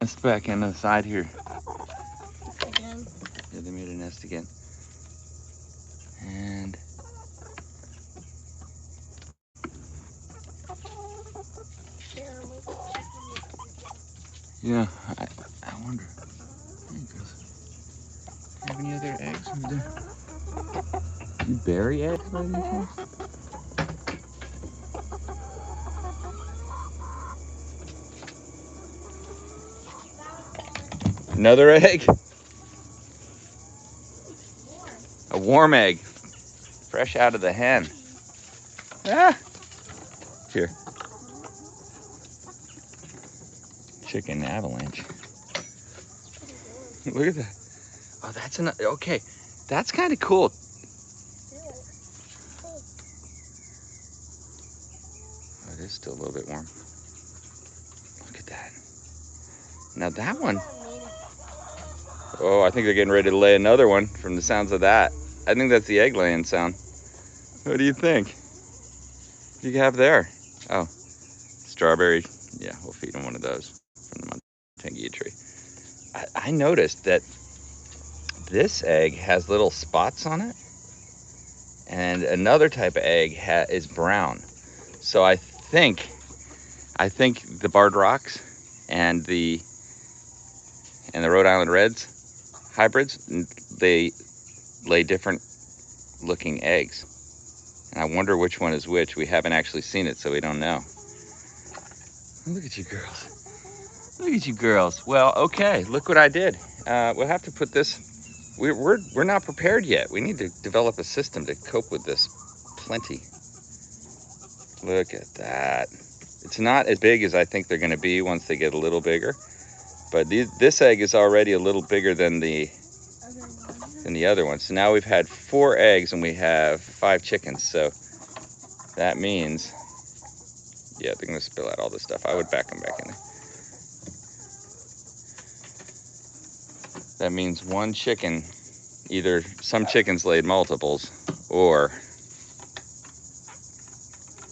Nest back in the side here. Again. Yeah, they made a nest again. And yeah, I wonder. There he goes. Do you have any other eggs over there? You bury eggs by any chance? Another egg? A warm egg. Fresh out of the hen. Ah! Here. Chicken avalanche. Look at that. Oh, that's enough. Okay, that's kind of cool. Oh, it is still a little bit warm. Look at that. Now that one. Oh, I think they're getting ready to lay another one from the sounds of that. I think that's the egg laying sound. What do you think? What do you have there? Oh, strawberry. Yeah, we'll feed them one of those from the Montangia tree. I noticed that this egg has little spots on it, and another type of egg is brown. So I think the barred rocks and the Rhode Island Reds hybrids, they lay different looking eggs. And I wonder which one is which. We haven't actually seen it, so we don't know. Look at you girls. Look at you girls. Well, okay, look what I did. We'll have to put this, we're not prepared yet. We need to develop a system to cope with this plenty. Look at that. It's not as big as I think they're gonna be once they get a little bigger, but this egg is already a little bigger than the other one. So now we've had 4 eggs and we have 5 chickens. So that means, yeah, they're gonna spill out all this stuff. I would back them back in there. That means 1 chicken, either some chickens laid multiples or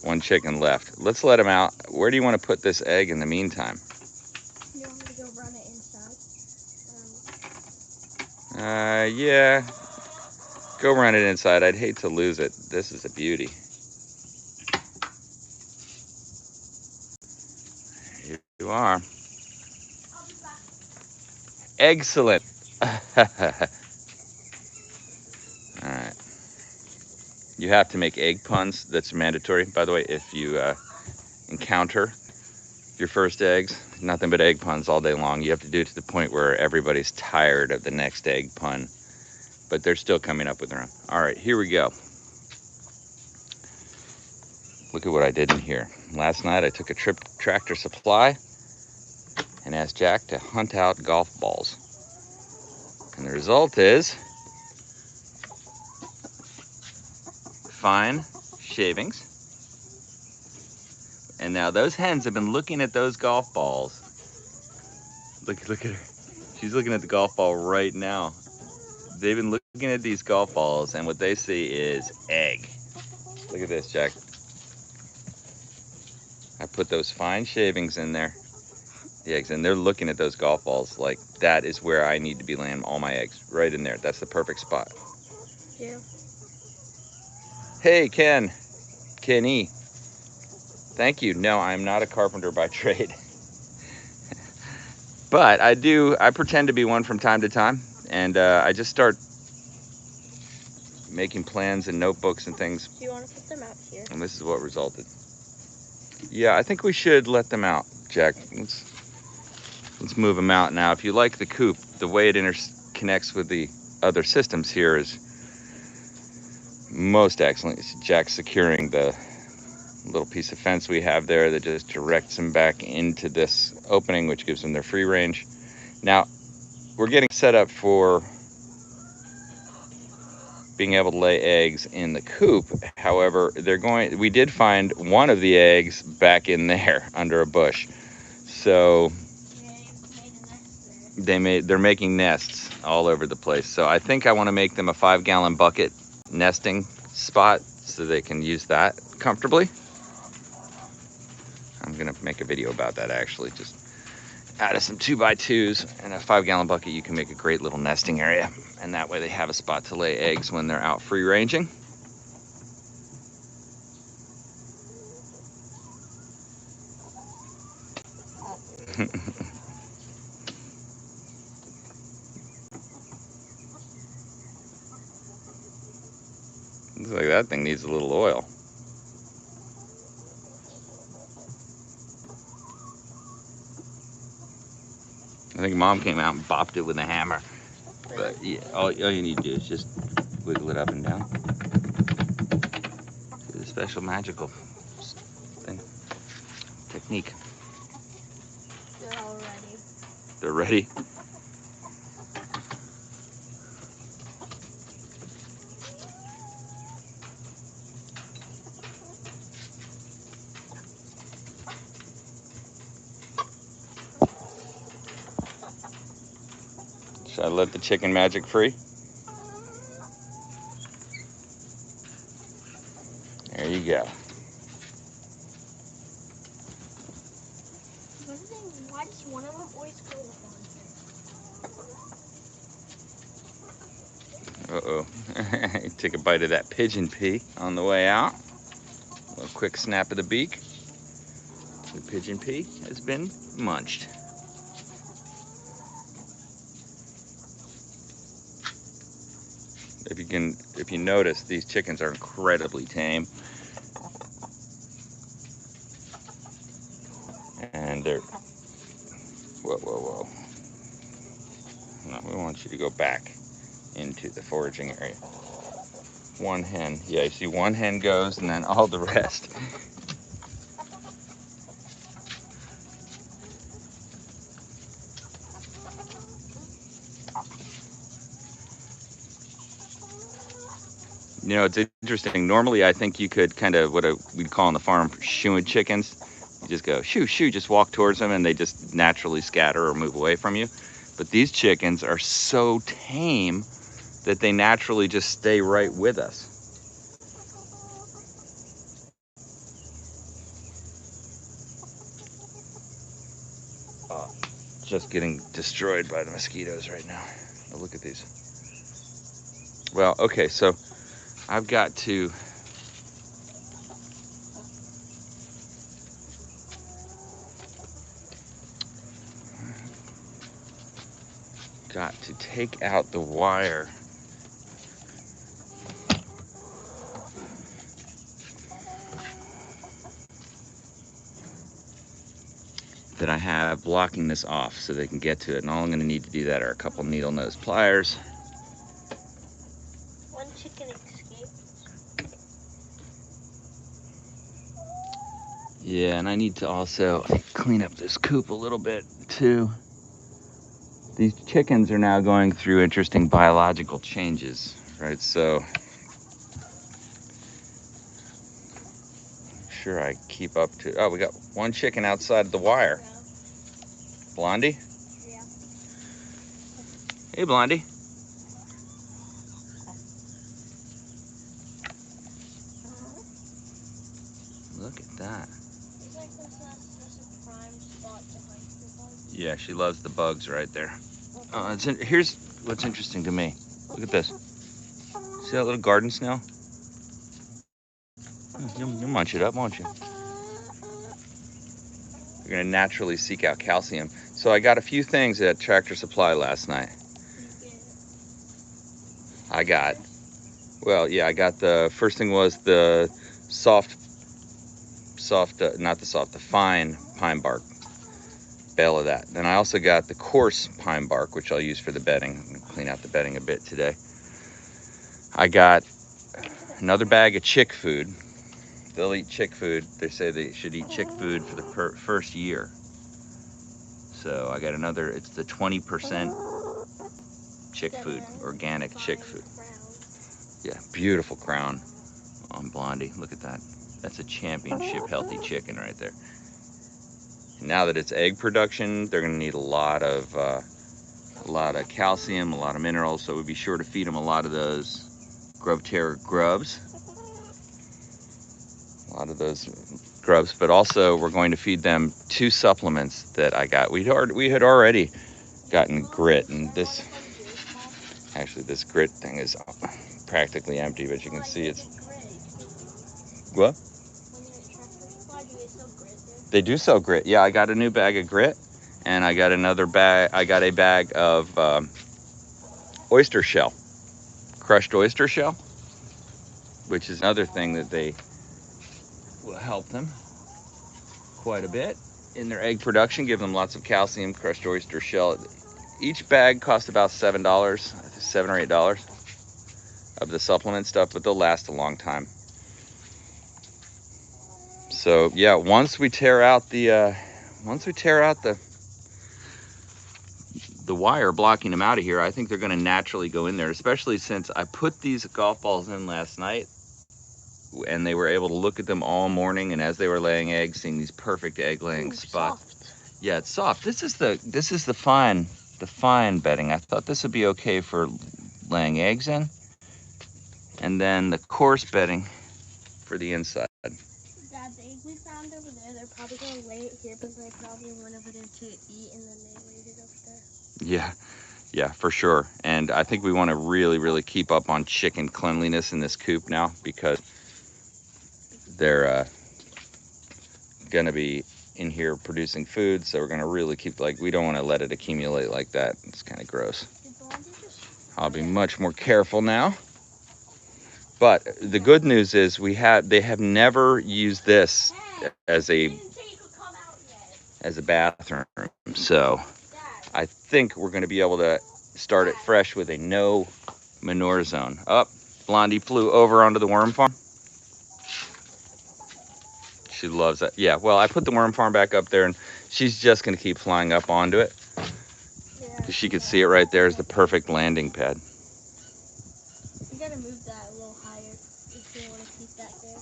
1 chicken left. Let's let them out. Where do you want to put this egg in the meantime? You want me to go run it inside? Yeah. Go run it inside. I'd hate to lose it. This is a beauty. Here you are. Excellent. All right. You have to make egg puns. That's mandatory. By the way, if you encounter your first eggs, nothing but egg puns all day long. You have to do it to the point where everybody's tired of the next egg pun, but they're still coming up with their own. All right, here we go. Look at what I did in here. Last night I took a trip to Tractor Supply and asked Jack to hunt out golf balls. And the result is fine shavings. And now those hens have been looking at those golf balls. Look at her. She's looking at the golf ball right now. They've been looking at these golf balls and what they see is egg. Look at this, Jack. I put those fine shavings in there, the eggs, and they're looking at those golf balls like that is where I need to be laying all my eggs, right in there. That's the perfect spot. Yeah. Hey, Kenny. Thank you. No, I'm not a carpenter by trade. But I pretend to be one from time to time, and I just start making plans and notebooks and things. Do you want to put them out here? And this is what resulted. Yeah, I think we should let them out, Jack. Let's move them out now. If you like the coop, the way it interconnects with the other systems here is most excellent. It's Jack securing the little piece of fence we have there that just directs them back into this opening, which gives them their free range. Now, we're getting set up for being able to lay eggs in the coop. However, we did find one of the eggs back in there under a bush. So they're making nests all over the place. So I think I want to make them a 5-gallon bucket nesting spot so they can use that comfortably. I'm gonna make a video about that actually. out of some 2x2s and a 5-gallon bucket, you can make a great little nesting area. And that way they have a spot to lay eggs when they're out free ranging. Looks like that thing needs a little oil. I think Mom came out and bopped it with a hammer. But yeah, all you need to do is just wiggle it up and down. It's a special magical thing. Technique. They're all ready. They're ready. Should I let the chicken magic free? There you go. Why does one of them always go on? Uh-oh. He took a bite of that pigeon pea on the way out. A quick snap of the beak. The pigeon pea has been munched. If you notice, these chickens are incredibly tame. And they're, whoa. No, we want you to go back into the foraging area. One hen, yeah, you see one hen goes and then all the rest. You know, it's interesting. Normally, I think you could kind of, we'd call on the farm, shooing chickens. You just go, shoo, shoo, just walk towards them and they just naturally scatter or move away from you. But these chickens are so tame that they naturally just stay right with us. Just getting destroyed by the mosquitoes right now. Oh, look at these. Well, okay, so I've got to take out the wire that I have blocking this off so they can get to it. And all I'm going to need to do that are a couple needle nose pliers. One chicken escaped. Yeah, and I need to also clean up this coop a little bit too. These chickens are now going through interesting biological changes, right? So I'm sure I keep up to, oh, we got one chicken outside the wire. Yeah. Blondie? Yeah. Hey, Blondie. Look at that. It's like this is a prime spot to hide the bugs. Yeah, she loves the bugs right there. Here's what's interesting to me. Look at this. See that little garden snail? You'll munch it up, won't you? You're going to naturally seek out calcium. So I got a few things at Tractor Supply last night. I got the first thing was the the fine pine bark, bale of that. Then I also got the coarse pine bark, which I'll use for the bedding. I'm gonna clean out the bedding a bit today. I got another bag of chick food. They'll eat chick food. They say they should eat chick food for the first year. So I got another, it's the 20% chick food, organic chick food. Yeah, beautiful crown on Blondie. Look at that. That's a championship healthy chicken right there. And now that it's egg production, they're gonna need a lot of calcium, a lot of minerals. So we'd be sure to feed them a lot of those Grove Terror grubs. A lot of those grubs, but also we're going to feed them 2 supplements that I got. We had already gotten grit, and this grit thing is practically empty, but you can see it's what? They do sell grit. Yeah, I got a new bag of grit, and I got another bag. I got a bag of oyster shell, crushed oyster shell, which is another thing that they will help them quite a bit in their egg production, give them lots of calcium. Crushed oyster shell. Each bag costs about $7, $7 or $8 of the supplement stuff, but they'll last a long time. So yeah, once we tear out the wire blocking them out of here, I think they're going to naturally go in there, especially since I put these golf balls in last night and they were able to look at them all morning, and as they were laying eggs, seeing these perfect egg laying spots. Soft. Yeah, it's soft. This is the fine bedding. I thought this would be okay for laying eggs in, and then the coarse bedding for the inside. Dad, the egg we found over there, they're probably going to lay it here, but they probably went over there to eat, and then they laid it over there. Yeah, for sure. And I think we want to really, really keep up on chicken cleanliness in this coop now, because they're going to be in here producing food, so we're going to really keep, we don't want to let it accumulate like that. It's kind of gross. I'll be much more careful now. But the good news is they have never used this as a bathroom. So I think we're going to be able to start it fresh with a no manure zone. Blondie flew over onto the worm farm. She loves that. Yeah, well, I put the worm farm back up there, and she's just going to keep flying up onto it. Yeah. She could see it right there as the perfect landing pad. You got to move that a little higher if you want to keep that there.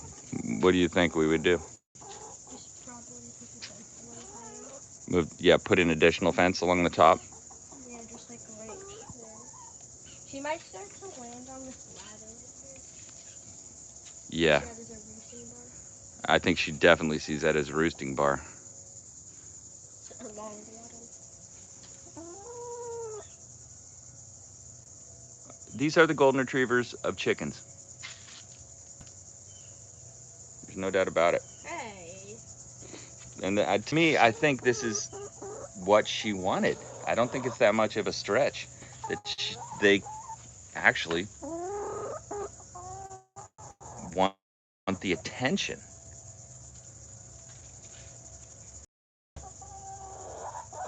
What do you think we would do? Just probably put the fence a little higher. Put an additional fence along the top. Yeah, just like right there. She might start to land on this ladder right here. Yeah. That is a roosting bar. I think she definitely sees that as a roosting bar. Her long bottom. These are the golden retrievers of chickens. There's no doubt about it. Hey. And to me, I think this is what she wanted. I don't think it's that much of a stretch that they actually want the attention.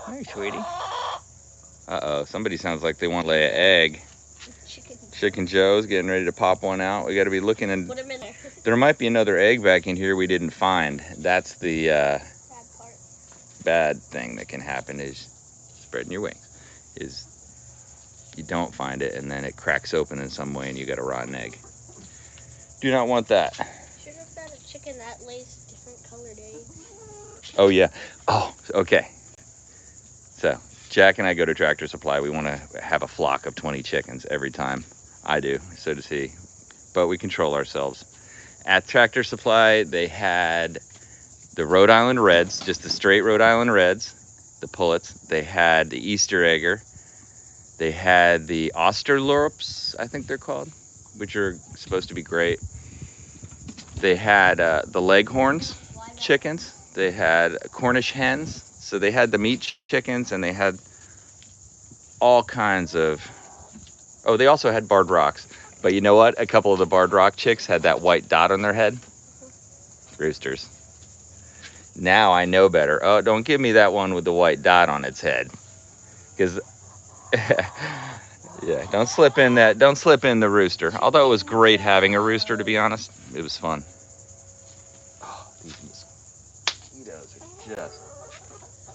Hey, sweetie. Uh-oh, somebody sounds like they want to lay an egg. Chicken Joe's getting ready to pop one out. We got to be looking, and put him in there. There might be another egg back in here we didn't find. That's the bad thing that can happen, is spreading your wings, is you don't find it and then it cracks open in some way and you got a rotten egg. Do not want that. Should have found a chicken that lays different colored eggs. Oh yeah. Oh, okay. So Jack and I go to Tractor Supply. We want to have a flock of 20 chickens every time. I do, so does he. But we control ourselves. At Tractor Supply, they had the Rhode Island Reds, just the straight Rhode Island Reds, the pullets. They had the Easter Egger. They had the Austerlorps, I think they're called, which are supposed to be great. They had the Leghorns chickens. They had Cornish hens. So they had the meat chickens, and they had all kinds of... Oh, they also had Barred Rocks. But you know what? A couple of the Barred Rock chicks had that white dot on their head. Roosters. Now I know better. Oh, don't give me that one with the white dot on its head. Because... Yeah, don't slip in the rooster. Although it was great having a rooster, to be honest. It was fun. Oh, these mosquitoes are just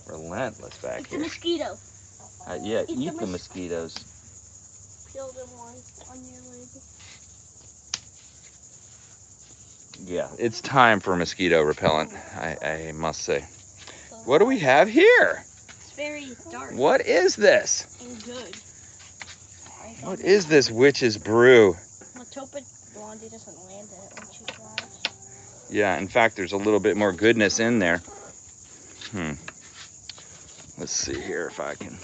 relentless back here. It's a mosquito. Yeah, eat the mosquitoes. Peel them one on your leg. Yeah, it's time for mosquito repellent, I must say. What do we have here? It's very dark. What is this? And good. What is this witch's brew? Let's hope Blondie doesn't land in it when she flies. Yeah, in fact, there's a little bit more goodness in there. Let's see here if I can.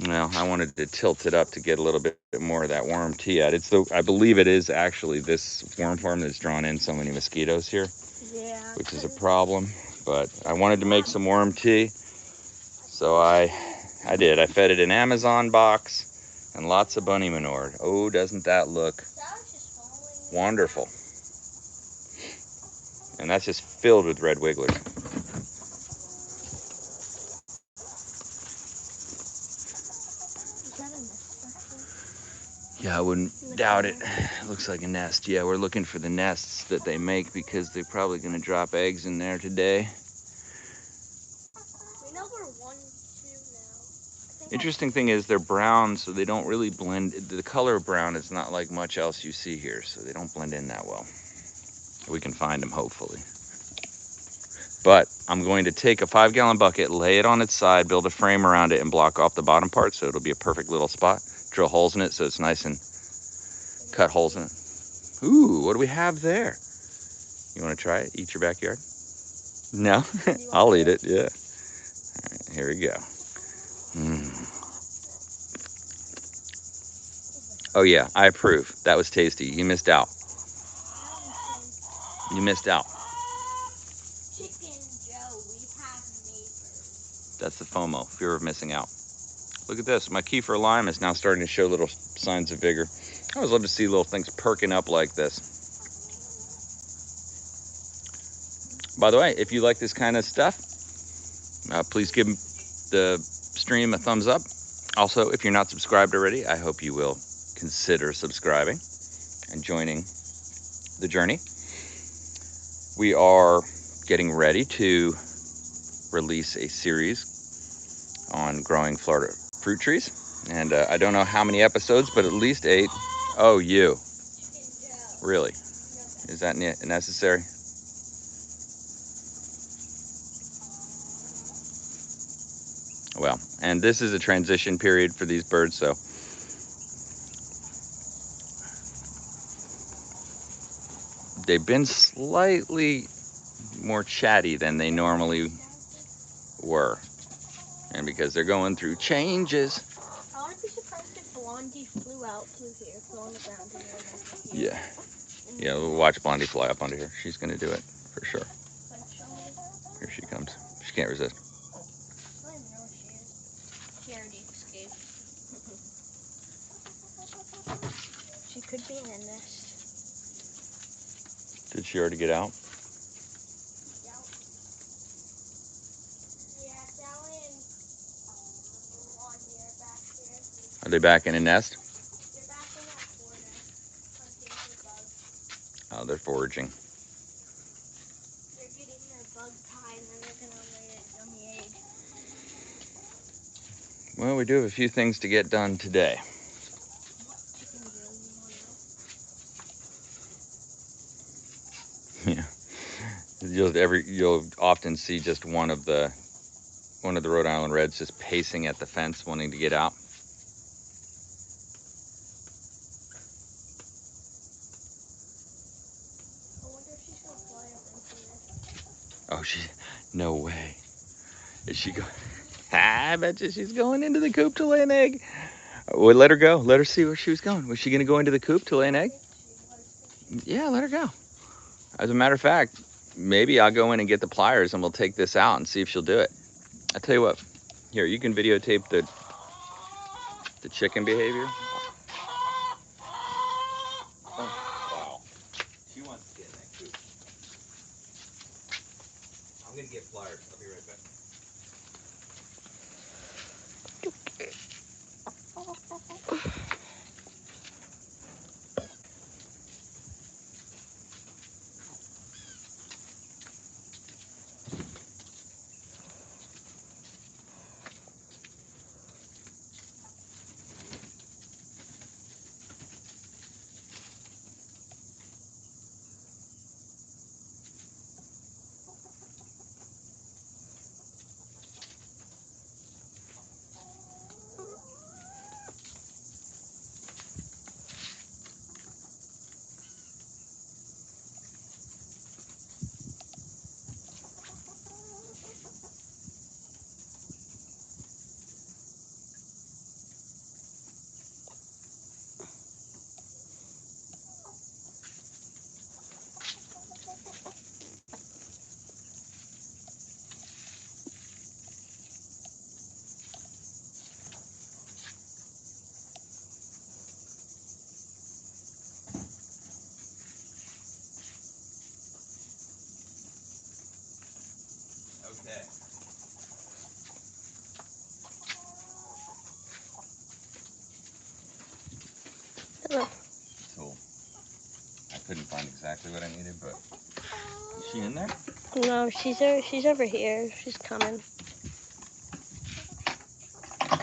Well, I wanted to tilt it up to get a little bit more of that worm tea out. I believe it is actually this worm farm that's drawn in so many mosquitoes here. Yeah. Which is a problem. But I wanted to make some worm tea, so I did. I fed it an Amazon box and lots of bunny manure. Oh, doesn't that look wonderful? And that's just filled with red wigglers. Yeah, I wouldn't doubt it. It looks like a nest. Yeah, we're looking for the nests that they make because they're probably going to drop eggs in there today. We know where 1, 2 now. Interesting thing is they're brown, so they don't really blend. The color of brown is not like much else you see here, so they don't blend in that well. We can find them, hopefully. But I'm going to take a 5-gallon bucket, lay it on its side, build a frame around it, and block off the bottom part so it'll be a perfect little spot. Drill holes in it so it's nice and cut holes in it. Ooh, what do we have there? You want to try it? Eat your backyard? No? I'll eat it, yeah. All right, here we go. Oh yeah, I approve. That was tasty. You missed out. You missed out. Chicken Joe, we have neighbors. That's the FOMO, fear of missing out. Look at this. My Kefir lime is now starting to show little signs of vigor. I always love to see little things perking up like this. By the way, if you like this kind of stuff, please give the stream a thumbs up. Also, if you're not subscribed already, I hope you will consider subscribing and joining the journey. We are getting ready to release a series on growing Florida fruit trees. And I don't know how many episodes, but at least 8. Oh, you. Really? Is that necessary? Well, and this is a transition period for these birds, so they've been slightly more chatty than they normally were. And because they're going through changes. I wouldn't be surprised if Blondie flew out through here, flew on the ground and went over here. Yeah. Yeah, we'll watch Blondie fly up onto here. She's going to do it, for sure. Here she comes. She can't resist. I don't even know where she is. She already escaped. She could be in a nest. Did she already get out? Yeah, Sally and Blondie are back here. Are they back in a nest? They're back in that corner, hunting for bugs. Oh, they're foraging. They're getting their bug pie and then they're gonna lay a yummy egg. Well, we do have a few things to get done today. What chicken grill you want Yeah. You'll often see just one of the Rhode Island Reds just pacing at the fence wanting to get out. I wonder if she's gonna fly up into this. Oh, no way. Is she going? I bet you she's going into the coop to lay an egg. Well, let her go. Let her see where she was going. Was she going to go into the coop to lay an egg? Yeah, let her go. As a matter of fact, maybe I'll go in and get the pliers and we'll take this out and see if she'll do it. I tell you what, here, you can videotape the chicken behavior. Oh, wow. She wants to get in that coop. I'm going to get pliers. I'll be right back. Okay. Look. So I couldn't find exactly what I needed, but is she in there? No, she's over here. She's coming. All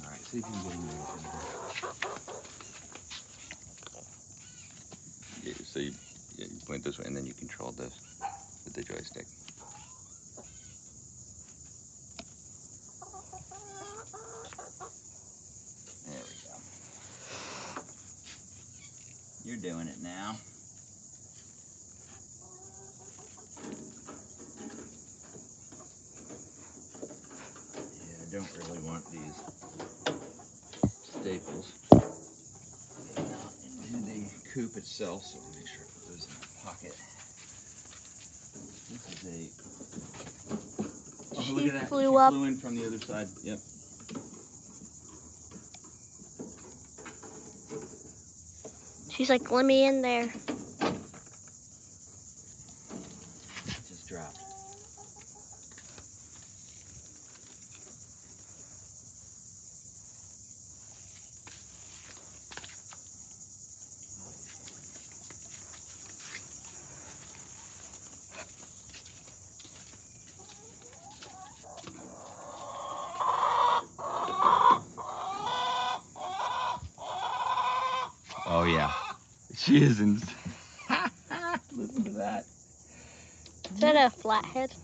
right, see if you can get in there. Yeah, so you point this way, and then you control this with the joystick. There we go. You're doing it now. Yeah, I don't really want these staples getting out into the coop itself, so I'll make sure I put those in my pocket. This is a... Oh, look at that. She flew in from the other side. Yep. She's like, let me in there. Just dropped. Oh yeah, she is in. Listen to that. Is that a flathead?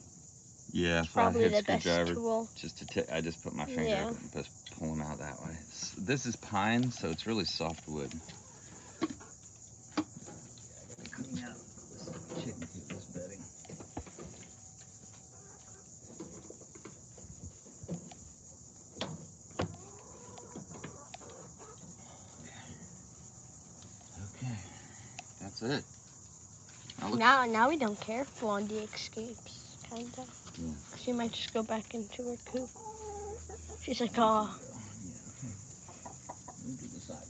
Yeah, Probably flathead the best screwdriver. tool. I just put my finger up and just pull them out that way. This is pine, so it's really soft wood. Yeah, I gotta clean out this chicken coop, this bedding. Okay, that's it. Now we don't care if Blondie escapes, kinda. Yeah. She might just go back into her coop. She's like, oh. Yeah, okay. Move to the side.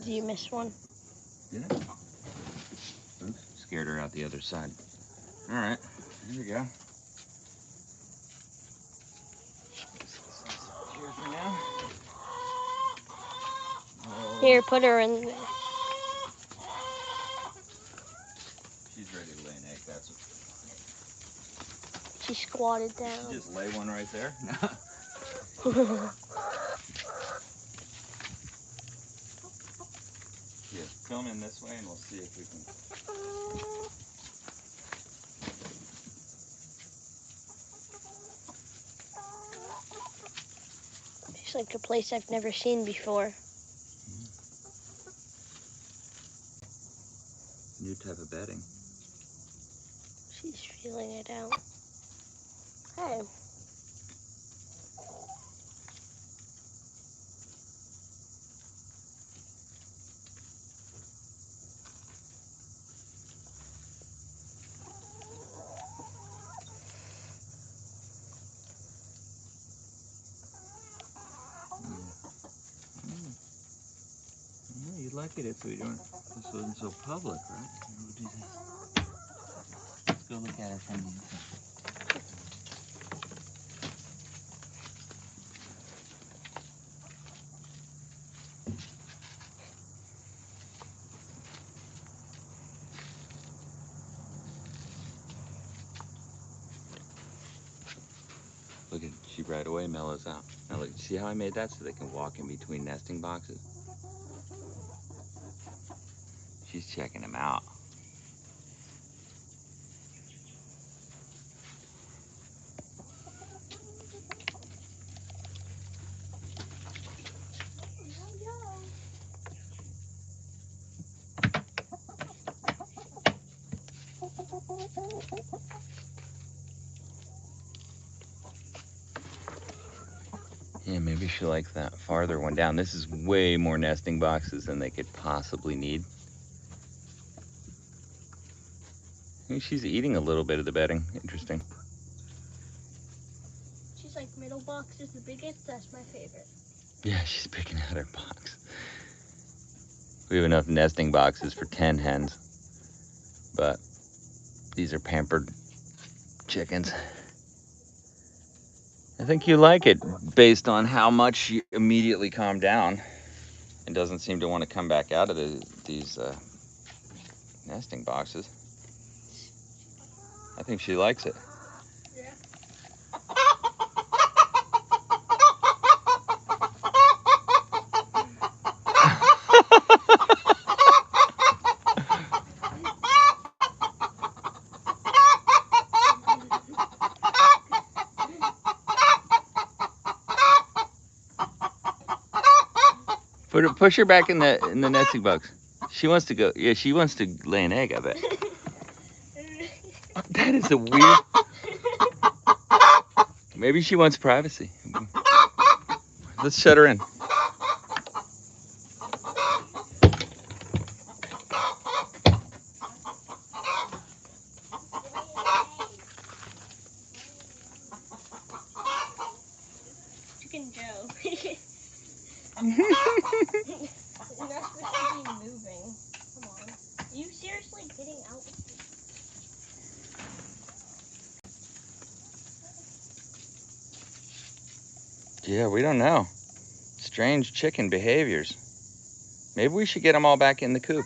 Do you miss one? Did I? Oops, scared her out the other side. All right, here we go. Here for now. Here, put her in there. She's ready to lay an egg. That's what. She squatted Did down. she just lay one right there? Here, come in this way and we'll see if we can. It's like a place I've never seen before. New type of bedding. She's feeling it out. Hey. You'd like it if we weren't. This wasn't so public, right? We'll do this. Let's go look at her from the inside. Look at, she right away mellows out. Now look, see how I made that so they can walk in between nesting boxes? She's checking them out. Yeah, maybe she likes that farther one down. This is way more nesting boxes than they could possibly need. I think she's eating a little bit of the bedding. Interesting. She's like, middle box is the biggest. That's my favorite. Yeah, she's picking out her box. We have enough nesting boxes for 10 hens. But these are pampered chickens. I think you like it based on how much you immediately calm down and doesn't seem to want to come back out of these nesting boxes. I think she likes it. Yeah. Push her back in the nesting box. She wants to go. Yeah, she wants to lay an egg, I bet. That is a weird. Maybe she wants privacy. Let's shut her in. Chicken Joe. You're not supposed to be moving. Come on. Are you seriously getting out? Yeah, we don't know. Strange chicken behaviors. Maybe we should get them all back in the coop.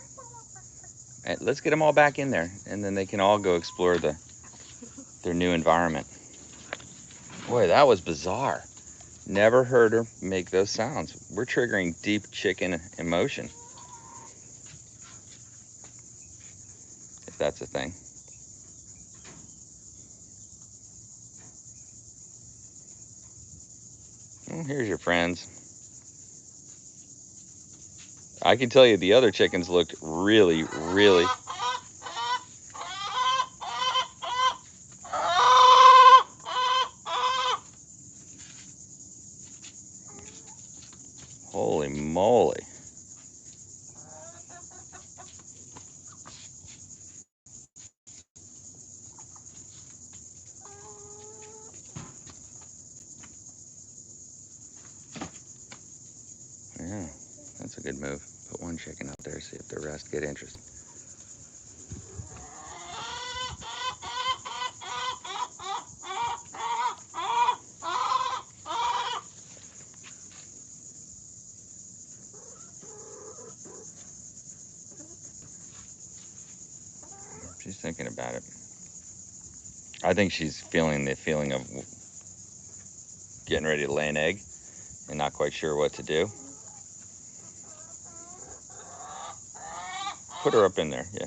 Let's get them all back in there, and then they can all go explore their new environment. Boy, that was bizarre. Never heard her make those sounds. We're triggering deep chicken emotion, if that's a thing. Well, here's your friends. I can tell you the other chickens looked really, really... Holy moly. Yeah, that's a good move. Put one chicken out there, see if the rest get interested. She's thinking about it. I think she's feeling the feeling of getting ready to lay an egg and not quite sure what to do. Put her up in there, yeah.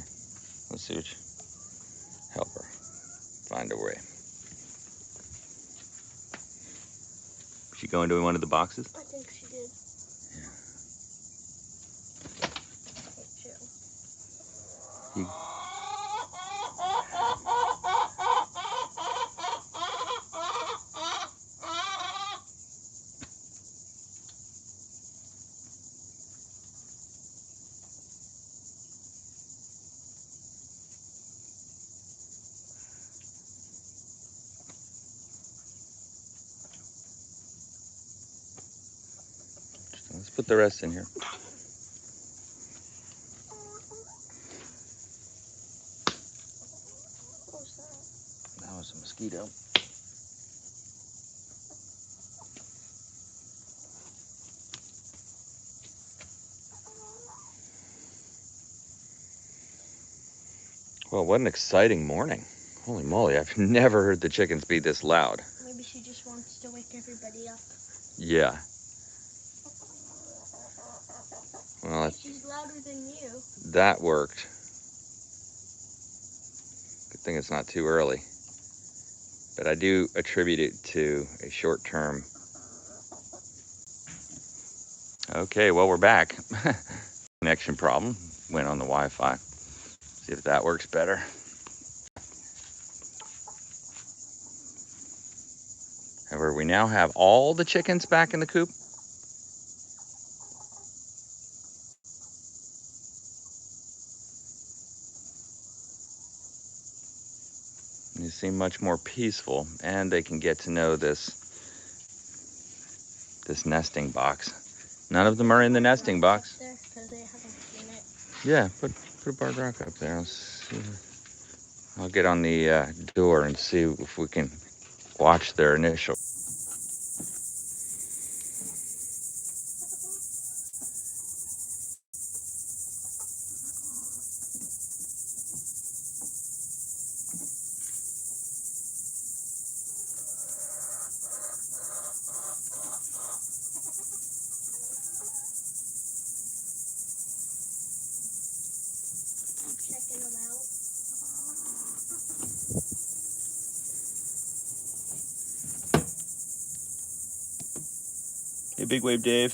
Let's see what you... Help her find a way. She go into one of the boxes? I think she did. Yeah. Let's put the rest in here. What was that? That was a mosquito. Well, what an exciting morning. Holy moly, I've never heard the chickens be this loud. Maybe she just wants to wake everybody up. Yeah. Well, she's louder than you. That worked. Good thing it's not too early. But I do attribute it to a short-term... Okay, well, we're back. Connection problem. Went on the Wi-Fi. See if that works better. However, we now have all the chickens back in the coop. They seem much more peaceful, and they can get to know this nesting box. None of them are in the nesting box. There, because they haven't seen it. Yeah, put a barred rock up there. Let's see. I'll get on the door and see if we can watch their initial. Checking them out. Hey, Big Wave Dave.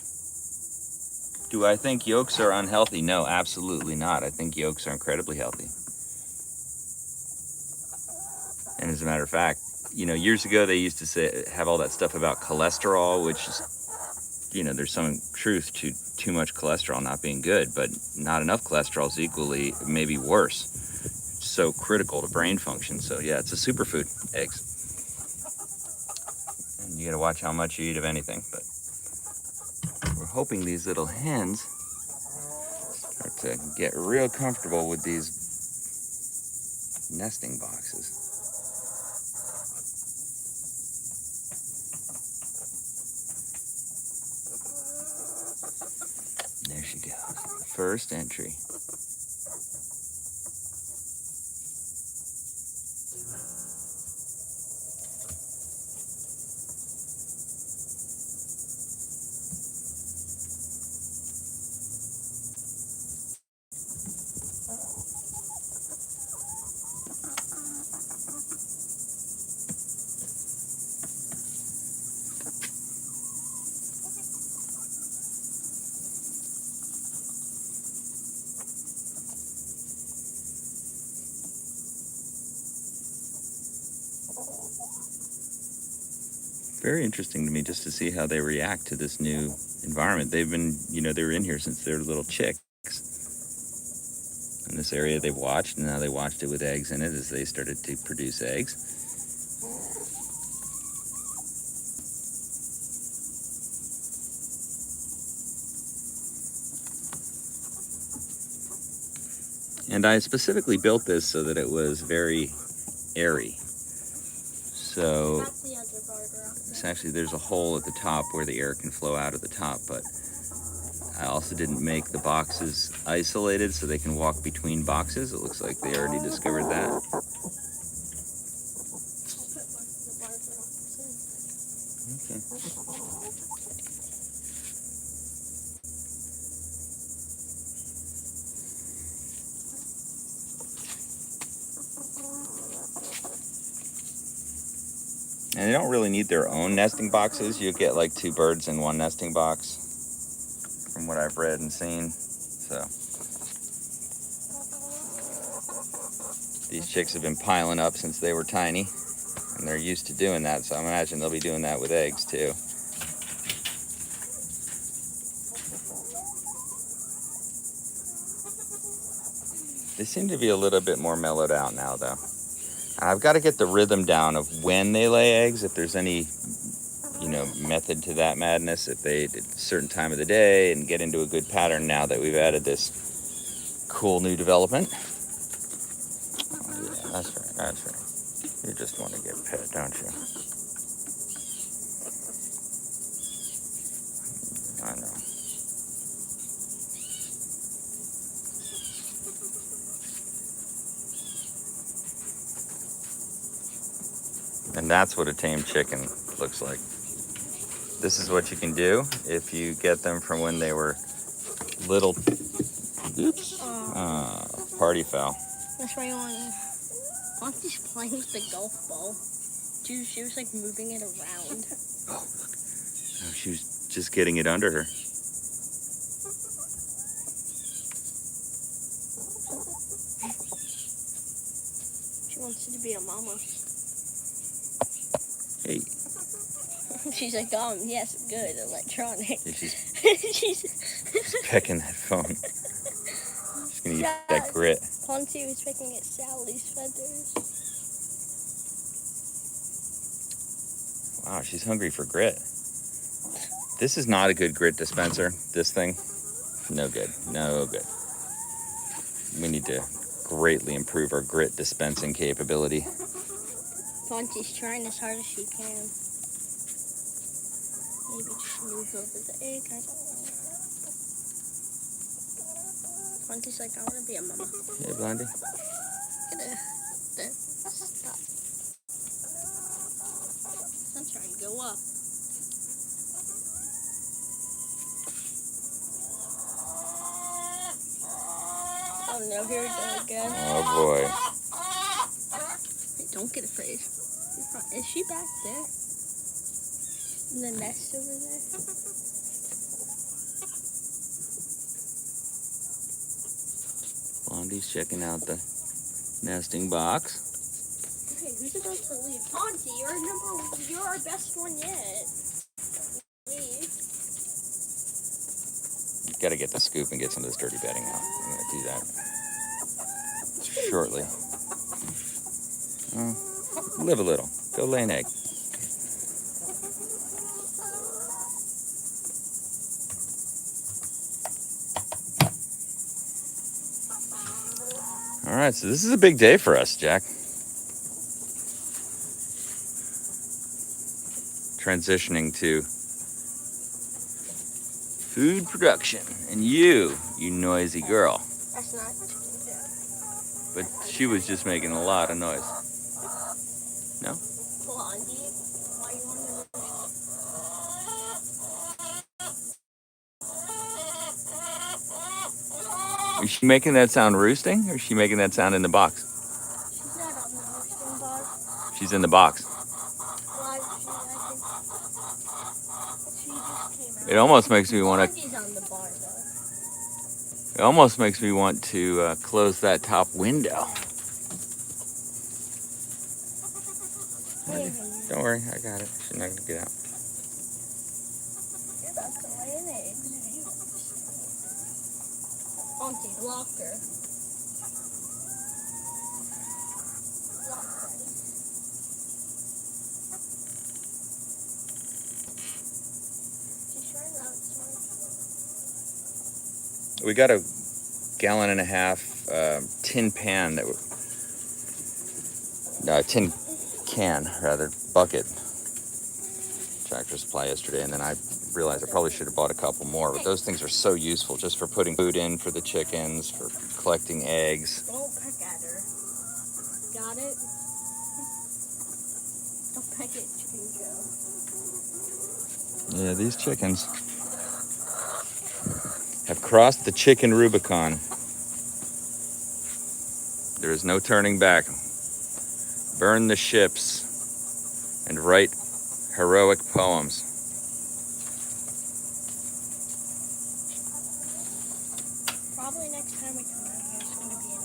Do I think yolks are unhealthy? No, absolutely not. I think yolks are incredibly healthy. And as a matter of fact, years ago they used to have all that stuff about cholesterol, which is, there's some truth to too much cholesterol not being good, but not enough cholesterol is equally, maybe worse. So critical to brain function. So yeah, it's a superfood, eggs. And you gotta watch how much you eat of anything, but we're hoping these little hens start to get real comfortable with these nesting boxes. There she goes. First entry. Very interesting to me just to see how they react to this new environment. They've been, they were in here since they were little chicks. In this area they've watched, and now they watched it with eggs in it as they started to produce eggs. And I specifically built this so that it was very airy. So essentially there's a hole at the top where the air can flow out of the top, but I also didn't make the boxes isolated so they can walk between boxes. It looks like they already discovered that. Okay. And they don't really need their own nesting boxes. You get like 2 birds in one nesting box, from what I've read and seen. So these chicks have been piling up since they were tiny, and they're used to doing that. So I imagine they'll be doing that with eggs too. They seem to be a little bit more mellowed out now, though. I've got to get the rhythm down of when they lay eggs, if there's any, method to that madness, if they at a certain time of the day, and get into a good pattern now that we've added this cool new development. Oh, yeah, that's right, that's right. You just want to get pet, don't you? I know. And that's what a tame chicken looks like. This is what you can do if you get them from when they were little. Oops. Party foul. That's why Auntie's playing with the golf ball. She was like moving it around. Oh, she was just getting it under her. She wants you to be a mama. Hey. She's like, yes, good, electronic. Yeah, she's she's pecking that phone. She's gonna eat that grit. Ponty was picking at Sally's feathers. Wow, she's hungry for grit. This is not a good grit dispenser, this thing. No good, no good. We need to greatly improve our grit dispensing capability. Fonzie's trying as hard as she can. Maybe just move over the egg. I don't know. Fonzie's like, I want to be a mama. Hey, Blondie. Stop. I'm trying to go up. Oh no, here we go again. Oh boy. Hey, don't get afraid. Is she back there? In the nest over there? Blondie's checking out the nesting box. Okay, who's about to leave? Fonzie, you're our best one yet. Leave. Got to get the scoop and get some of this dirty bedding out. I'm going to do that shortly. Live a little. Go lay an egg. All right, so this is a big day for us, Jack. Transitioning to food production. And you noisy girl. That's not chicken joe. But she was just making a lot of noise. No? Blondie, why you want to... Is she making that sound roosting, or is she making that sound in the box? She's not on the roasting bar. She's in the box. Why she just came out. It almost makes me want to... Blondie's on the bar, though. It almost makes me want to close that top window. Don't worry, I got it. She's not going to get out. You're about to lay an egg. Fonzie, block her. Block her. She's trying to outsmart. We got a 1.5 gallon tin pan that would... tin can, rather, bucket. Tractor Supply yesterday, and then I realized I probably should have bought a couple more, but those things are so useful just for putting food in for the chickens, for collecting eggs. Don't peck at her. Got it? Don't peck at Chicken Joe. Yeah, these chickens have crossed the chicken Rubicon. There is no turning back. Burn the ships and write heroic poems. Probably next time we come out here, it's going to be an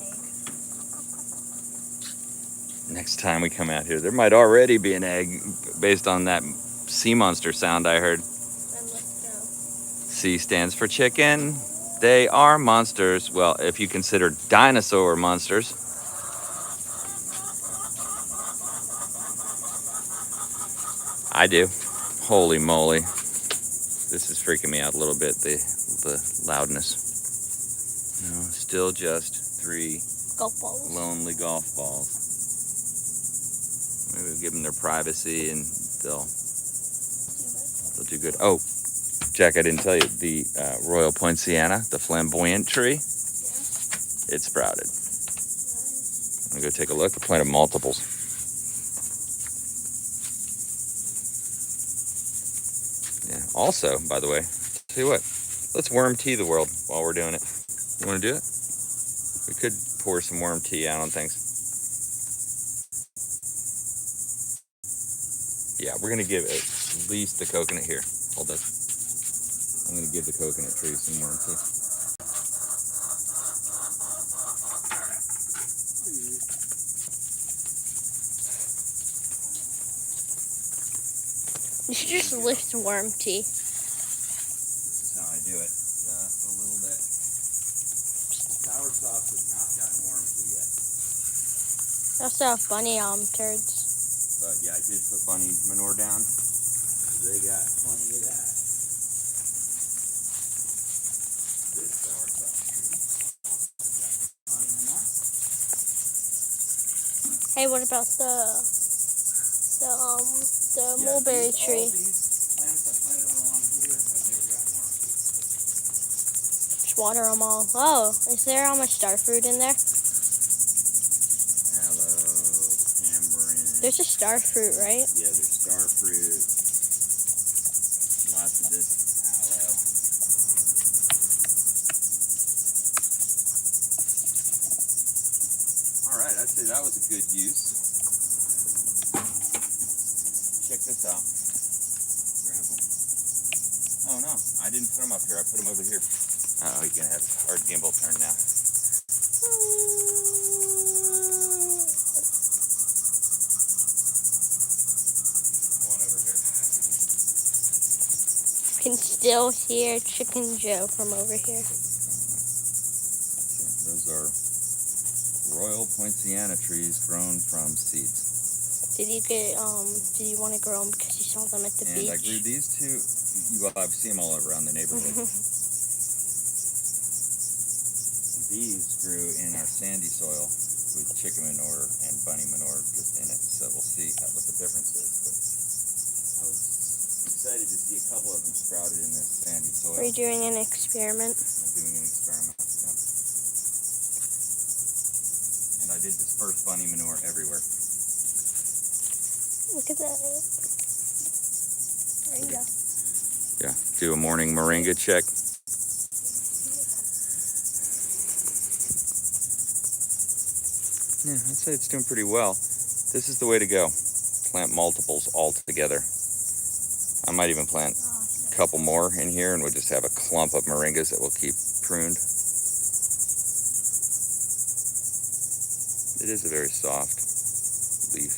egg. Next time we come out here, there might already be an egg based on that sea monster sound I heard. Then let's go. C stands for chicken. They are monsters. Well, if you consider dinosaur monsters. I do. Holy moly. This is freaking me out a little bit, the loudness. No, still just 3 Golf balls. lonely golf balls. Maybe we'll give them their privacy and they'll do good. Oh, Jack, I didn't tell you, the Royal Poinciana, the flamboyant tree, Yeah. it sprouted. Nice. I'm going to go take a look. I planted multiples. Yeah. Also, by the way, tell you what, let's worm tea the world while we're doing it. You want to do it? We could pour some worm tea out on things. Yeah, we're going to give at least the coconut here. Hold this. I'm going to give the coconut tree some worm tea. You should just lift worm tea. This is how I do it. Just a little bit. Sour sauce has not gotten worm tea yet. I also have bunny turds. But yeah, I did put bunny manure down. They got plenty of that. This sour sauce tree got bunny manure. Hey, what about the mulberry tree? All these plants I planted along here have never gotten more. Just water them all. Oh, is there almost star fruit in there? Aloe, tamarind. There's a star fruit, right? Yeah, there's star fruit. Lots of this aloe. All right, I'd say that was a good use. Check this out. Grab them. Oh no, I didn't put them up here. I put them over here. Oh, you're gonna have a hard gimbal turn now. Come on over here. You can still hear Chicken Joe from over here. Those are Royal Poinciana trees grown from seeds. Did you want to grow them because you saw them at the beach? And I grew these two. Well, I see them all around the neighborhood. These grew in our sandy soil with chicken manure and bunny manure just in it. So we'll see what the difference is. But I was excited to see a couple of them sprouted in this sandy soil. Are you doing an experiment? I'm doing an experiment. Yep. And I did disperse bunny manure everywhere. Look at that. Moringa. Yeah, do a morning moringa check. Yeah, I'd say it's doing pretty well. This is the way to go. Plant multiples all together. I might even plant a couple more in here and we'll just have a clump of moringas that we'll keep pruned. It is a very soft leaf.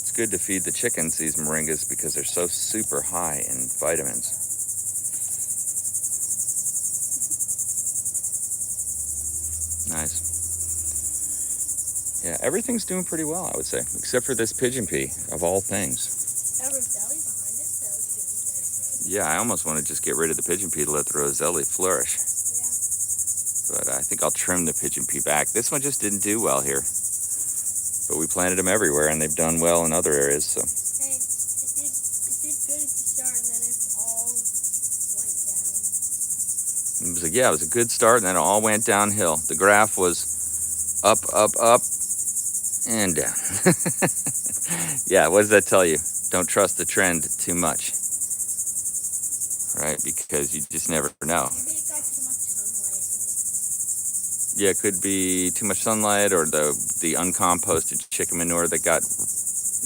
It's good to feed the chickens these moringas because they're so super high in vitamins. Nice. Yeah, everything's doing pretty well, I would say, except for this pigeon pea, of all things. That roselli behind it, that was doing very good. Yeah, I almost want to just get rid of the pigeon pea to let the roselli flourish. Yeah. But I think I'll trim the pigeon pea back. This one just didn't do well here. But we planted them everywhere, and they've done well in other areas, so. Hey, it did good at the start, and then it all went down. It was a good start, and then it all went downhill. The graph was up, up, up, and down. Yeah, what does that tell you? Don't trust the trend too much, right? Because you just never know. Maybe it got too much sunlight. Yeah, it could be too much sunlight or the uncomposted chicken manure that got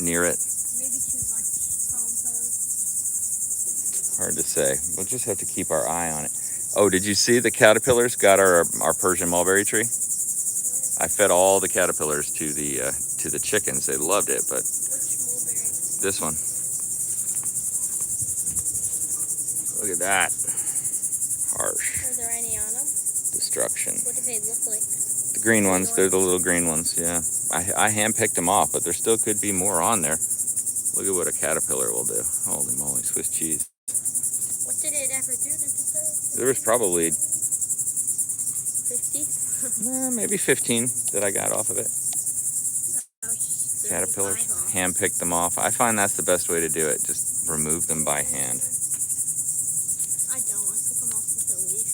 near it. Maybe too much compost. Hard to say. We'll just have to keep our eye on it. Oh, did you see the caterpillars got our Persian mulberry tree? I fed all the caterpillars to the chickens. They loved it, but Which mulberry? this one. Look at that. Harsh. Are there any on them? Destruction. What do they look like? The green ones, they're the little green ones, yeah. I hand-picked them off, but there still could be more on there. Look at what a caterpillar will do. Holy moly, Swiss cheese. What did it ever do to the bird? There was probably 50? maybe 15 that I got off of it. Caterpillars, 35 off. hand-picked them off. I find that's the best way to do it. Just remove them by hand. I don't. I pick them off with a leaf.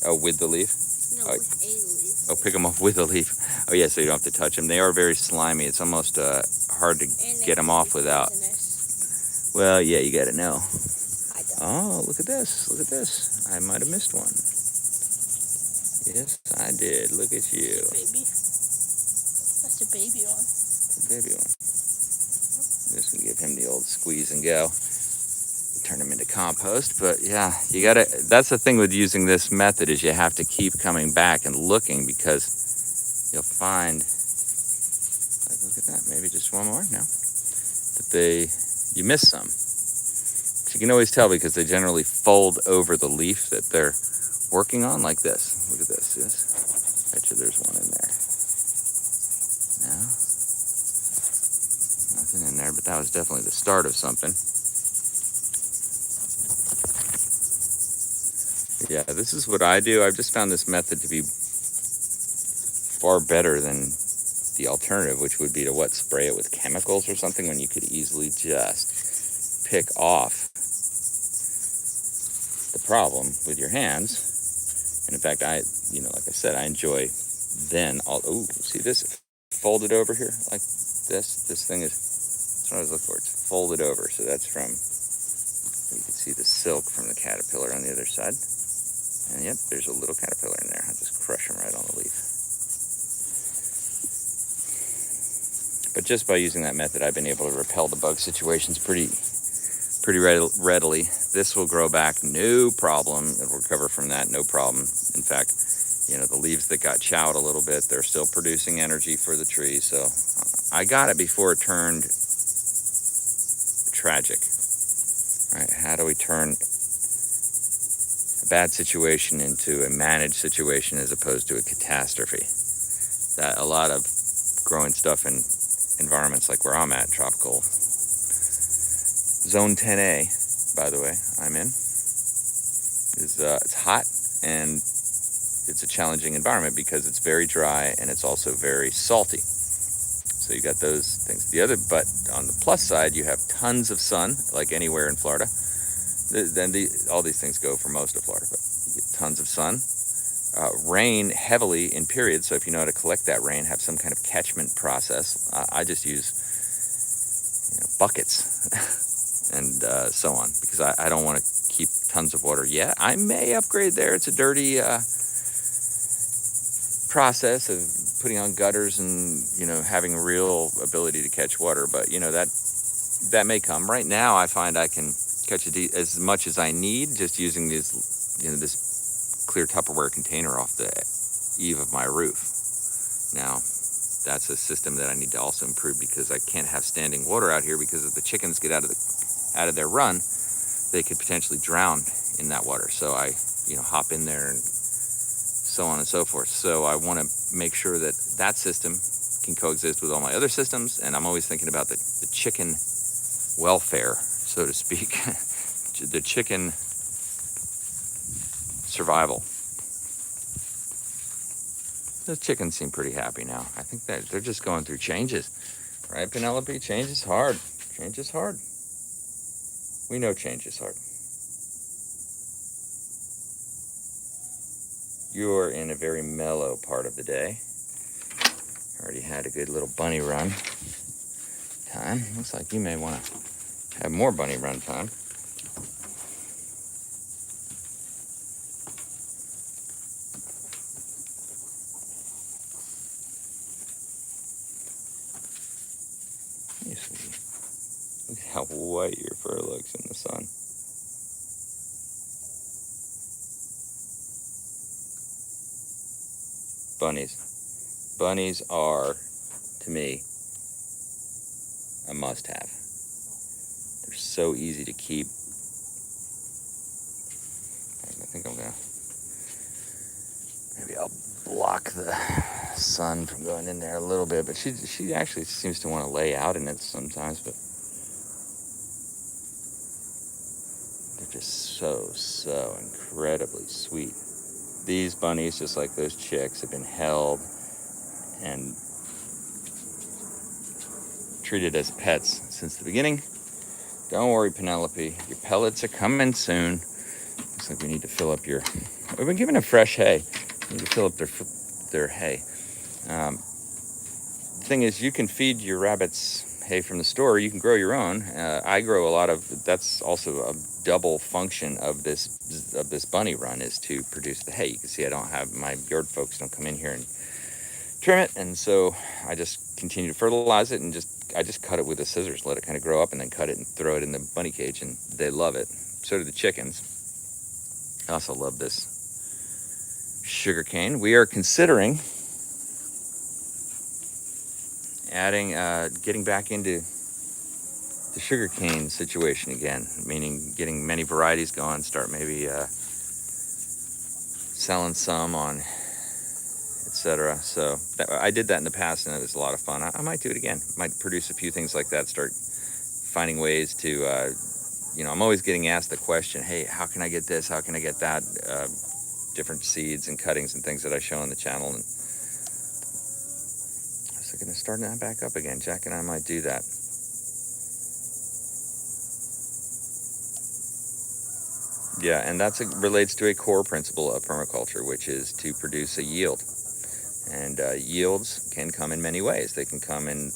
Oh, with the leaf? No, Oh. with a leaf. Oh, pick them off with a leaf. Oh, yeah, so you don't have to touch them. They are very slimy. It's almost hard to And they get them can off be without. poisonous. Well, yeah, you got to know. I don't. Oh, look at this. Look at this. I might have missed one. Yes, I did. Look at you. Baby. That's a baby one. It's a baby one. Just gonna give him the old squeeze and go. Turn him into compost. But yeah, you gotta, that's the thing with using this method is you have to keep coming back and looking because you'll find, like, look at that, maybe just one more, no? That you miss some. But you can always tell because they generally fold over the leaf that they're working on like this. Look at this, yes? Bet you there's one in there. No? Nothing in there, but that was definitely the start of something. Yeah, this is what I do. I've just found this method to be far better than the alternative, which would be to spray it with chemicals or something, when you could easily just pick off the problem with your hands. And in fact, like I said, I enjoy then see this folded over here like this thing is, that's what I was looking for. It's folded over, so that's from, you can see the silk from the caterpillar on the other side. And yep, there's a little caterpillar in there. I just crush them right on the leaf. But just by using that method, I've been able to repel the bug situations pretty readily. This will grow back, no problem. It'll recover from that, no problem. In fact, the leaves that got chowed a little bit, they're still producing energy for the tree. So I got it before it turned tragic. Right? How do we turn a bad situation into a managed situation as opposed to a catastrophe? That a lot of growing stuff in environments like where I'm at, tropical zone 10A, by the way, I'm in, is it's hot and it's a challenging environment because it's very dry and it's also very salty. So you got those things. But on the plus side, you have tons of sun, like anywhere in Florida. Then all these things go for most of Florida, but you get tons of sun. Rain heavily in periods, so if you know how to collect that rain, have some kind of catchment process. I just use buckets and so on, because I don't want to keep tons of water yet. I may upgrade there. It's a dirty process of putting on gutters and having a real ability to catch water, but that may come. Right now I find I can catch as much as I need just using this clear Tupperware container off the eave of my roof. Now that's a system that I need to also improve, because I can't have standing water out here, because if the chickens get out of their run, they could potentially drown in that water. So I hop in there and so on and so forth. So I want to make sure that system can coexist with all my other systems, and I'm always thinking about the chicken welfare, so to speak, the chicken survival. The chickens seem pretty happy now. I think that they're just going through changes, right, Penelope? Change is hard. Change is hard. We know change is hard. You're in a very mellow part of the day. Already had a good little bunny run time. Looks like you may want to have more bunny run time. Hey, sweetie. Look at how white your fur looks in the sun. Bunnies. Bunnies are, to me, a must-have. They're so easy to keep. I think maybe I'll block the sun from going in there a little bit, but she actually seems to want to lay out in it sometimes, but they're just so incredibly sweet. These bunnies, just like those chicks, have been held and treated as pets since the beginning. Don't worry, Penelope, your pellets are coming soon. Looks like we need to fill up we've been giving them fresh hay. We need to fill up their hay. The thing is, you can feed your rabbits hay from the store. You can grow your own. I grow a lot of, that's also a double function of this bunny run, is to produce the hay. You can see I don't have, my yard folks don't come in here and trim it, and so I just continue to fertilize it, and I just cut it with the scissors, let it kind of grow up, and then cut it and throw it in the bunny cage, and they love it. So do the chickens. I also love this sugar cane. We are considering getting back into the sugar cane situation again, meaning getting many varieties going, start maybe selling some on, etc. So I did that in the past, and it was a lot of fun. I might do it again. Might produce a few things like that, start finding ways to, I'm always getting asked the question, hey, how can I get this? How can I get that? Different seeds and cuttings and things that I show on the channel. And are going to start that back up again. Jack and I might do that. Yeah, and that relates to a core principle of permaculture, which is to produce a yield. And yields can come in many ways. They can come in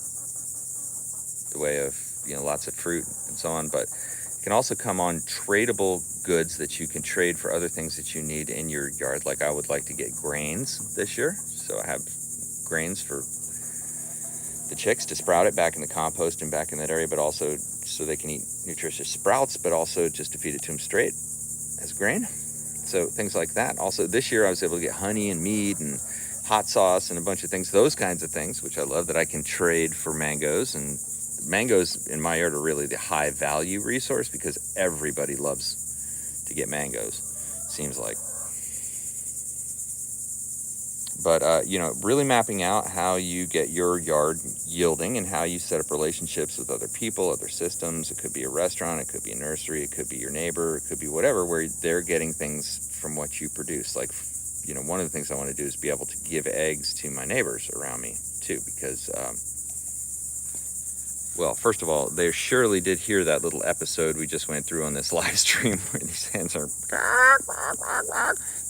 the way of, lots of fruit and so on, but it can also come on tradable goods that you can trade for other things that you need in your yard. Like I would like to get grains this year, so I have grains for the chicks to sprout it back in the compost and back in that area, but also so they can eat nutritious sprouts, but also just to feed it to them straight as grain. So things like that. Also this year I was able to get honey and meat and hot sauce and a bunch of things, those kinds of things, which I love, that I can trade for mangoes. And mangoes in my yard are really the high value resource because everybody loves to get mangoes, seems like. But, really mapping out how you get your yard yielding and how you set up relationships with other people, other systems. It could be a restaurant, it could be a nursery, it could be your neighbor, it could be whatever, where they're getting things from what you produce. Like, one of the things I want to do is be able to give eggs to my neighbors around me, too, because, well, first of all, they surely did hear that little episode we just went through on this live stream where these hens are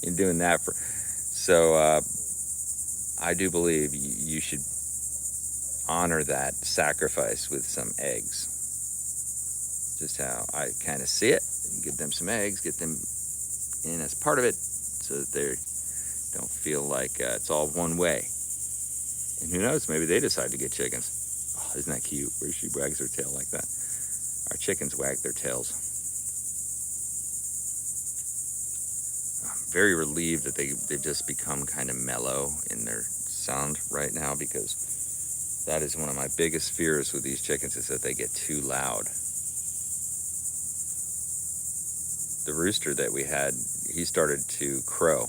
and doing that. So, I do believe you should honor that sacrifice with some eggs. Just how I kind of see it. Give them some eggs, get them in as part of it so that they don't feel like it's all one way. And who knows, maybe they decide to get chickens. Oh, isn't that cute, where she wags her tail like that? Our chickens wag their tails. Very relieved that they've just become kind of mellow in their sound right now, because that is one of my biggest fears with these chickens, is that they get too loud. The rooster that we had, he started to crow,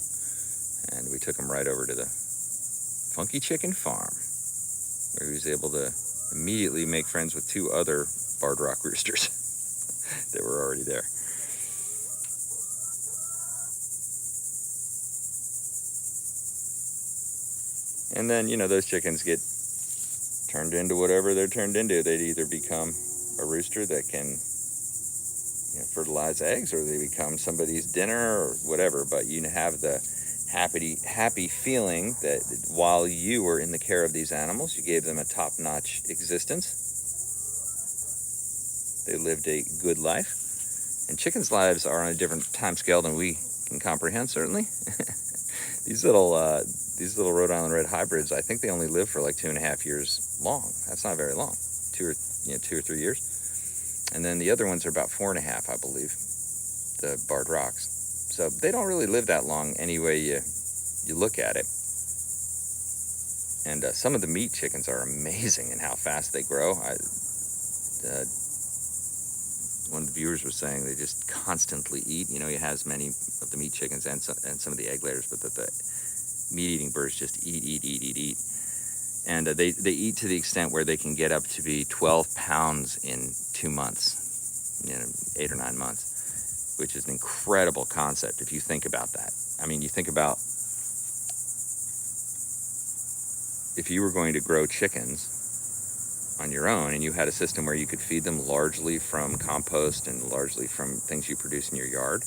and we took him right over to the Funky Chicken Farm, where he was able to immediately make friends with 2 other barred rock roosters that were already there. And then, those chickens get turned into whatever they're turned into. They'd either become a rooster that can, fertilize eggs, or they become somebody's dinner or whatever. But you have the happy feeling that while you were in the care of these animals, you gave them a top-notch existence. They lived a good life. And chickens' lives are on a different time scale than we can comprehend, certainly. These little Rhode Island Red hybrids, I think they only live for like 2.5 years long. That's not very long, 2 or 3 years. And then the other ones are about 4.5, I believe, the barred rocks. So they don't really live that long any way you look at it. And some of the meat chickens are amazing in how fast they grow. One of the viewers was saying they just constantly eat. He has many of the meat chickens and some of the egg layers, but that the meat-eating birds just eat. And they eat to the extent where they can get up to be 12 pounds in 2 months, 8 or 9 months, which is an incredible concept if you think about that. I mean, you think about if you were going to grow chickens on your own and you had a system where you could feed them largely from compost and largely from things you produce in your yard,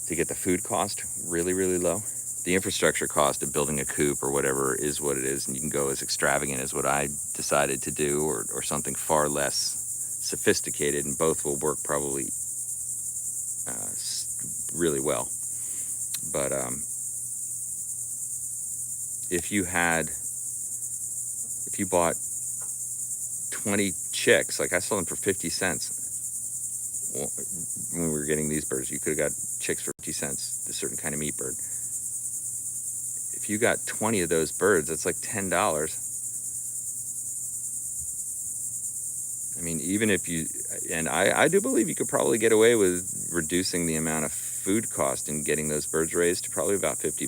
to get the food cost really, really low. The infrastructure cost of building a coop or whatever is what it is, and you can go as extravagant as what I decided to do, or something far less sophisticated, and both will work probably really well. But if you bought 20 chicks, like I sold them for 50 cents when we were getting these birds. You could have got chicks for 50 cents, a certain kind of meat bird. If you got 20 of those birds, that's like $10. I mean, even if you, and I do believe you could probably get away with reducing the amount of food cost and getting those birds raised to probably about $50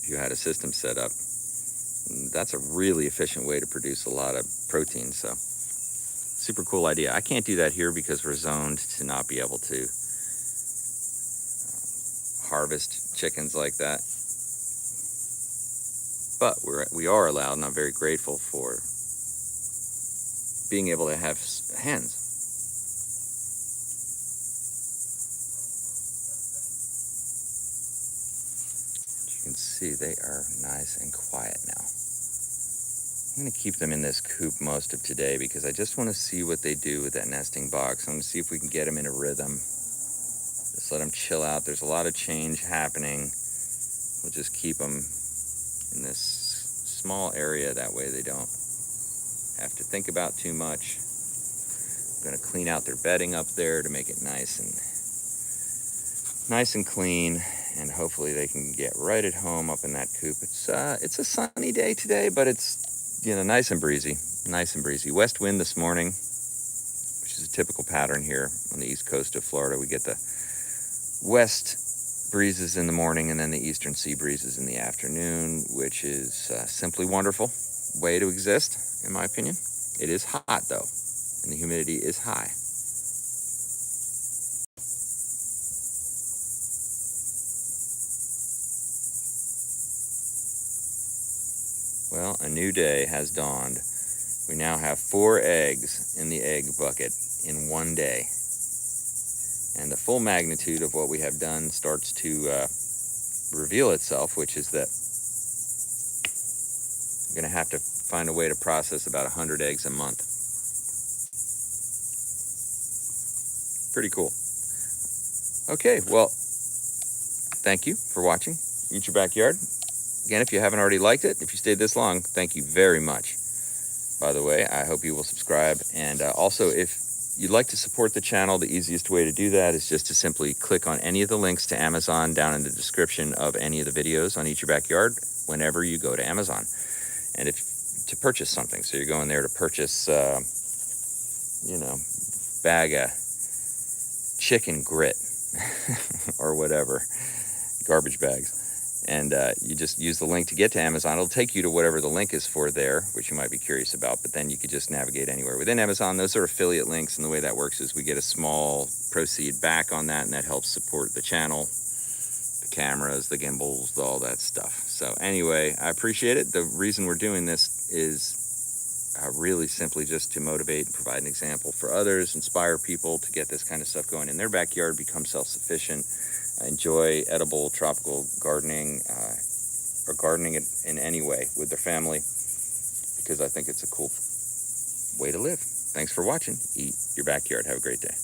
if you had a system set up. And that's a really efficient way to produce a lot of protein. So super cool idea. I can't do that here because we're zoned to not be able to harvest chickens like that. But we are allowed, and I'm very grateful for being able to have hens. As you can see, they are nice and quiet now. I'm going to keep them in this coop most of today because I just want to see what they do with that nesting box. I'm going to see if we can get them in a rhythm. Just let them chill out. There's a lot of change happening. We'll just keep them in this small area. That way they don't have to think about too much. I'm going to clean out their bedding up there to make it nice and clean. And hopefully they can get right at home up in that coop. It's a sunny day today, but it's nice and breezy. West wind this morning, which is a typical pattern here on the east coast of Florida. We get the west breezes in the morning and then the eastern sea breezes in the afternoon, which is simply wonderful way to exist, in my opinion. It is hot though, and the humidity is high. Well, a new day has dawned. We now have 4 eggs in the egg bucket in one day. And the full magnitude of what we have done starts to reveal itself, which is that we're going to have to find a way to process about 100 eggs a month. Pretty cool. Okay, well, thank you for watching Eat Your Backyard. Again, if you haven't already liked it, if you stayed this long, thank you very much. By the way, I hope you will subscribe. And also, if you'd like to support the channel, the easiest way to do that is just to simply click on any of the links to Amazon down in the description of any of the videos on Eat Your Backyard whenever you go to Amazon. And to purchase something. So you're going there to purchase, bag of chicken grit or whatever, garbage bags. And you just use the link to get to Amazon. It'll take you to whatever the link is for there, which you might be curious about, but then you could just navigate anywhere within Amazon. Those are affiliate links, and the way that works is we get a small proceed back on that, and that helps support the channel, the cameras, the gimbals, all that stuff. So anyway, I appreciate it. The reason we're doing this is really simply just to motivate and provide an example for others, inspire people to get this kind of stuff going in their backyard, become self-sufficient, enjoy edible tropical gardening or gardening in any way with their family, because I think it's a cool way to live. Thanks for watching. Eat Your Backyard. Have a great day.